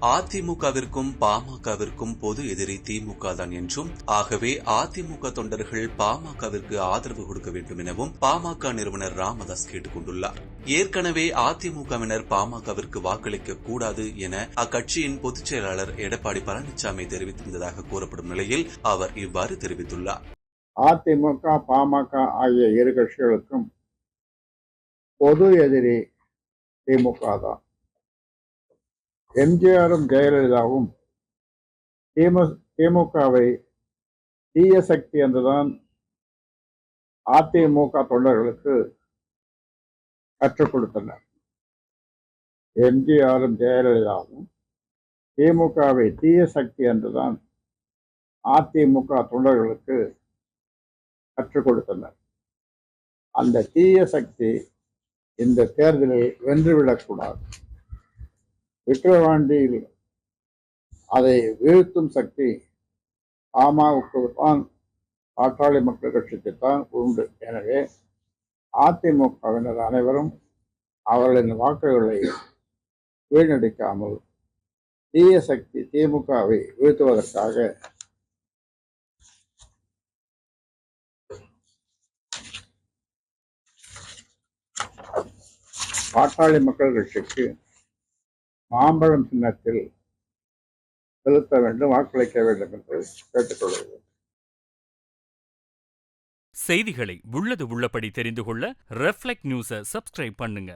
அதிமுகவிற்கும் பாமகவிற்கும் பொது எதிரி திமுக தான் என்றும், ஆகவே அதிமுக தொண்டர்கள் பாமகவிற்கு ஆதரவு கொடுக்க வேண்டும் எனவும் பாமக நிறுவனர் ராமதாஸ் கேட்டுக் கொண்டுள்ளார். ஏற்கனவே அதிமுகவினர் பாமகவிற்கு வாக்களிக்க கூடாது என அக்கட்சியின் பொதுச் செயலாளர் எடப்பாடி பழனிசாமி தெரிவித்திருந்ததாக கூறப்படும் நிலையில் அவர் இவ்வாறு தெரிவித்துள்ளார். அதிமுக பாமக ஆகிய இரு கட்சிகளுக்கும் பொது எதிரி திமுக தான். எம்ஜிஆரும் ஜெயலலிதாவும் திமுகவை தீய சக்தி என்றுதான் அதிமுக தொண்டர்களுக்கு கற்றுக் கொடுத்தனர். எம்ஜிஆரும் ஜெயலலிதாவும் திமுகவை தீய சக்தி என்றுதான் அதிமுக தொண்டர்களுக்கு கற்றுக் கொடுத்தனர். அந்த தீய சக்தி இந்த தேர்தலில் வென்றுவிடக்கூடாது. விக்கிரவாண்டியில் அதை வீழ்த்தும் சக்தி பாமகவுக்கு தான், பாட்டாளி மக்கள் கட்சிக்கு தான் உண்டு. எனவே அதிமுகவினர் அனைவரும் அவர்களின் வாக்குகளை வீணடிக்காமல் தீய சக்தி திமுகவை வீழ்த்துவதற்காக பாட்டாளி மக்கள் கட்சிக்கு மாம்பழம் சின்னத்தில் செலுத்த வேண்டும், வாக்களிக்க வேண்டும் என்று கேட்டுக்கொள்கிறேன். செய்திகளை உள்ளது உள்ளபடி தெரிந்து கொள்ள ரெஃப்ளெக்ட் நியூஸை சப்ஸ்கிரைப் பண்ணுங்க.